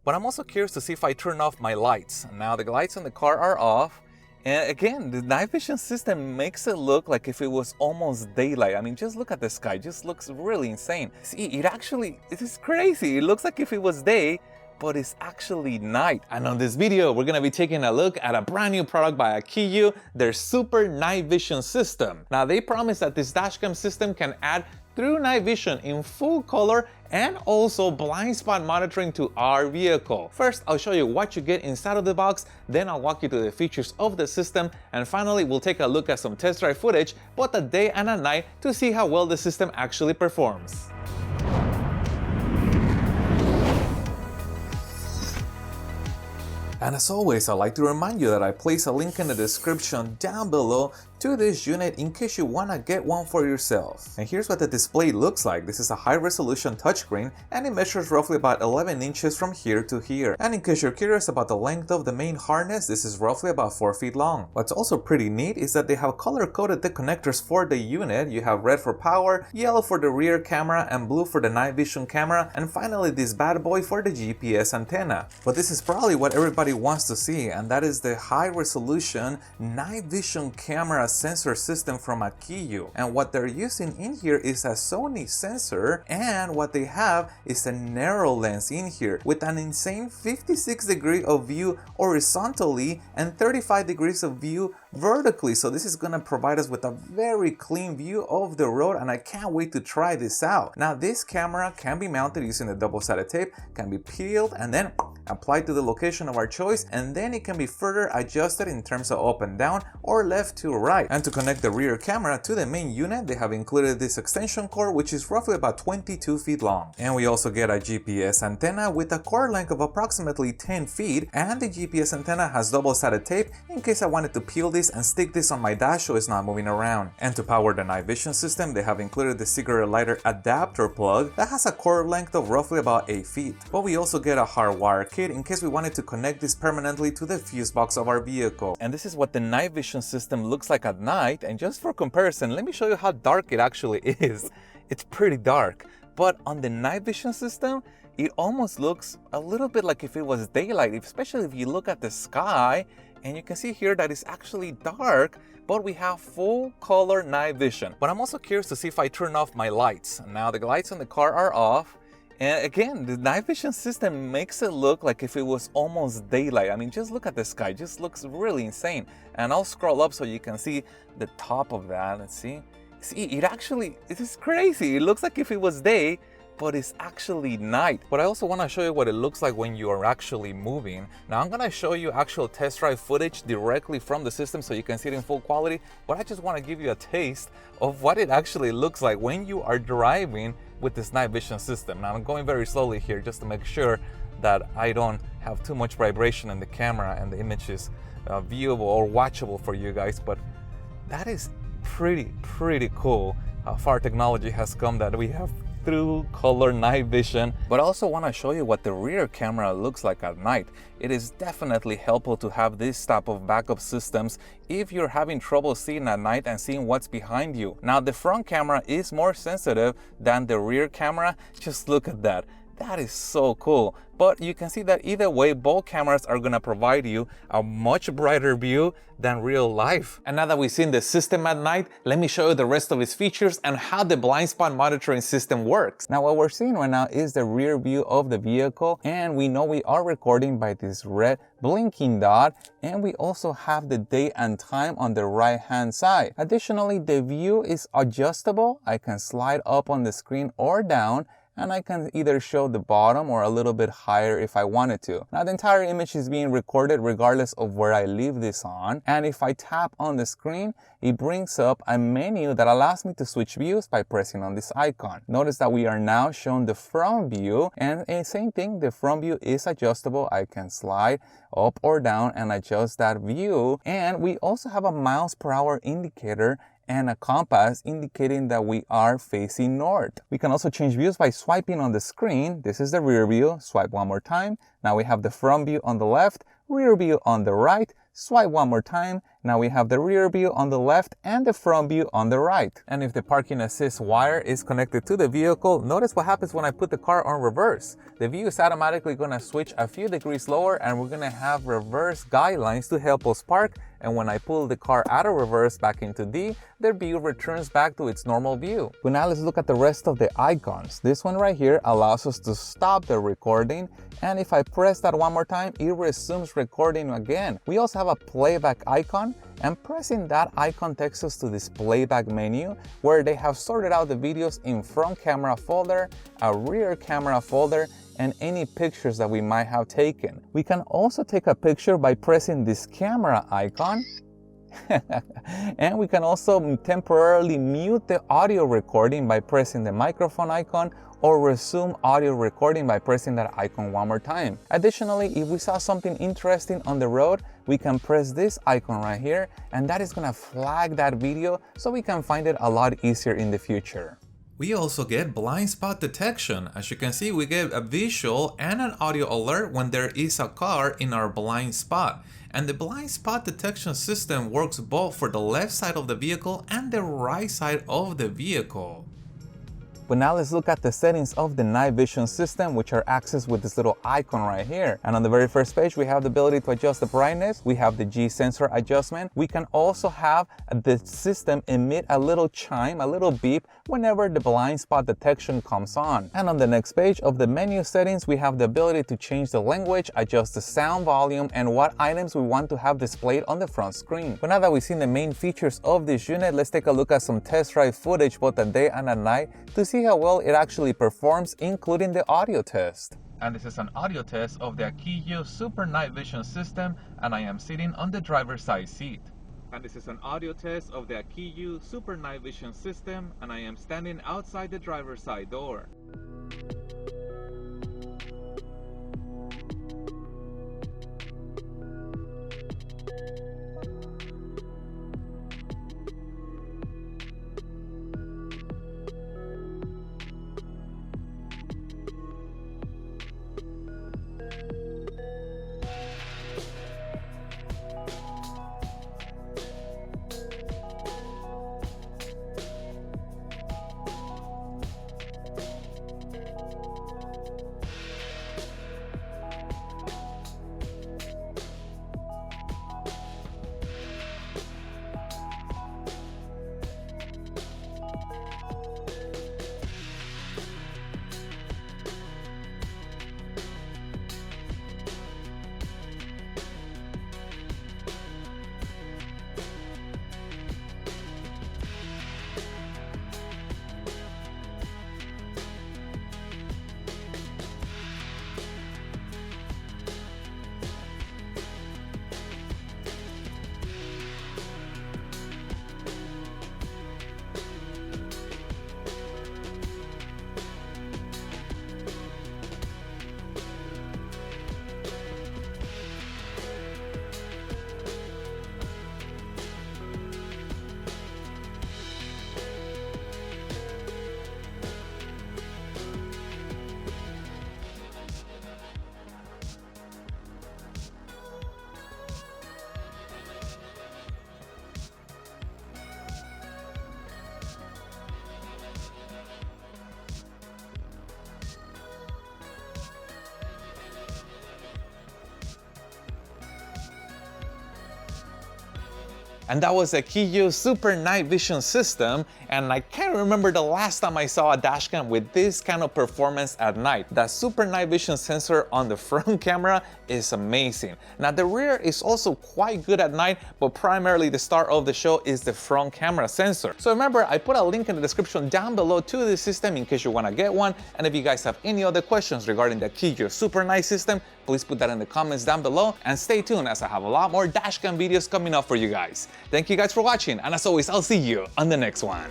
But I'm also curious to see if I turn off my lights. Now the lights in the car are off. And again, the night vision system makes it look like if it was almost daylight. I mean, just look at the sky, it just looks really insane. See, it is crazy. It looks like if it was day, but it's actually night. And on this video, we're gonna be taking a look at a brand new product by Akeeyo, their super night vision system. Now, they promise that this dashcam system can add through night vision in full color and also blind spot monitoring to our vehicle. First, I'll show you what you get inside of the box, then I'll walk you through the features of the system, and finally we'll take a look at some test drive footage, both at day and at night, to see how well the system actually performs. And as always, I'd like to remind you that I place a link in the description down below to this unit in case you want to get one for yourself. And here's what the display looks like. This is a high-resolution touchscreen and it measures roughly about 11 inches from here to here. And in case you're curious about the length of the main harness, this is roughly about 4 feet long. What's also pretty neat is that they have color-coded the connectors for the unit. You have red for power, yellow for the rear camera, and blue for the night vision camera, and finally this bad boy for the GPS antenna. But this is probably what everybody wants to see, and that is the high-resolution night vision camera sensor system from Akeeyo. And what they're using in here is a Sony sensor, and what they have is a narrow lens in here with an insane 56 degrees of view horizontally and 35 degrees of view vertically. So this is gonna provide us with a very clean view of the road, and I can't wait to try this out. Now, this camera can be mounted using a double-sided tape, can be peeled and then applied to the location of our choice, and then it can be further adjusted in terms of up and down or left to right. And to connect the rear camera to the main unit, they have included this extension cord, which is roughly about 22 feet long. And we also get a GPS antenna with a cord length of approximately 10 feet, and the GPS antenna has double-sided tape in case I wanted to peel this and stick this on my dash so it's not moving around. And to power the night vision system, they have included the cigarette lighter adapter plug that has a cord length of roughly about 8 feet. But we also get a hardwire kit in case we wanted to connect this permanently to the fuse box of our vehicle. And this is what the night vision system looks like at night, and just for comparison, let me show you how dark it actually is. It's pretty dark, but on the night vision system, it almost looks a little bit like if it was daylight, especially if you look at the sky, and you can see here that it's actually dark, but we have full color night vision. But I'm also curious to see if I turn off my lights. Now the lights in the car are off. And again, the night vision system makes it look like if it was almost daylight. I mean, just look at the sky, it just looks really insane. And I'll scroll up so you can see the top of that. Let's see. See, it is crazy. It looks like if it was day, but it's actually night. But I also want to show you what it looks like when you are actually moving. Now I'm going to show you actual test drive footage directly from the system so you can see it in full quality, but I just want to give you a taste of what it actually looks like when you are driving with this night vision system. Now I'm going very slowly here just to make sure that I don't have too much vibration in the camera and the image is viewable or watchable for you guys, but that is pretty cool how far technology has come that we have through color night vision. But I also want to show you what the rear camera looks like at night. It is definitely helpful to have this type of backup systems if you're having trouble seeing at night and seeing what's behind you. Now the front camera is more sensitive than the rear camera. Just look at that. That is so cool. But you can see that either way, both cameras are gonna provide you a much brighter view than real life. And now that we've seen the system at night, let me show you the rest of its features and how the blind spot monitoring system works. Now what we're seeing right now is the rear view of the vehicle, and we know we are recording by this red blinking dot, and we also have the date and time on the right hand side. Additionally, the view is adjustable. I can slide up on the screen or down, and I can either show the bottom or a little bit higher if I wanted to. Now the entire image is being recorded regardless of where I leave this on, and if I tap on the screen, it brings up a menu that allows me to switch views by pressing on this icon. Notice that we are now shown the front view, and same thing, the front view is adjustable. I can slide up or down and adjust that view, and we also have a miles per hour indicator and a compass indicating that we are facing north. We can also change views by swiping on the screen. This is the rear view. Swipe one more time. Now we have the front view on the left, rear view on the right. Swipe one more time. Now we have the rear view on the left and the front view on the right. And if the parking assist wire is connected to the vehicle, notice what happens when I put the car on reverse. The view is automatically going to switch a few degrees lower, and we're going to have reverse guidelines to help us park. And when I pull the car out of reverse back into D, the view returns back to its normal view. But now let's look at the rest of the icons. This one right here allows us to stop the recording, and if I press that one more time, it resumes recording again. We also have a playback icon, and pressing that icon takes us to this playback menu where they have sorted out the videos in front camera folder, a rear camera folder, and any pictures that we might have taken. We can also take a picture by pressing this camera icon. And we can also temporarily mute the audio recording by pressing the microphone icon, or resume audio recording by pressing that icon one more time. Additionally, if we saw something interesting on the road, we can press this icon right here, and that is gonna flag that video so we can find it a lot easier in the future. We also get blind spot detection. As you can see, we get a visual and an audio alert when there is a car in our blind spot. And the blind spot detection system works both for the left side of the vehicle and the right side of the vehicle. But now let's look at the settings of the night vision system, which are accessed with this little icon right here. And on the very first page, we have the ability to adjust the brightness. We have the G sensor adjustment. We can also have the system emit a little chime, a little beep, whenever the blind spot detection comes on. And on the next page of the menu settings, we have the ability to change the language, adjust the sound volume, and what items we want to have displayed on the front screen. But now that we've seen the main features of this unit, let's take a look at some test drive footage both at day and at night to see how well it actually performs, including the audio test. And this is an audio test of the Akeeyo Super Night Vision system, and I am sitting on the driver's side seat. And this is an audio test of the Akeeyo Super Night Vision system, and I am standing outside the driver's side door. And that was Akeeyo Super Night Vision system, and I can't remember the last time I saw a dashcam with this kind of performance at night. That Super Night Vision sensor on the front camera is amazing. Now the rear is also quite good at night, but primarily the star of the show is the front camera sensor. So remember, I put a link in the description down below to this system in case you want to get one, and if you guys have any other questions regarding the Akeeyo Super Night system, please put that in the comments down below, and stay tuned as I have a lot more dashcam videos coming up for you guys. Thank you guys for watching, and as always, I'll see you on the next one.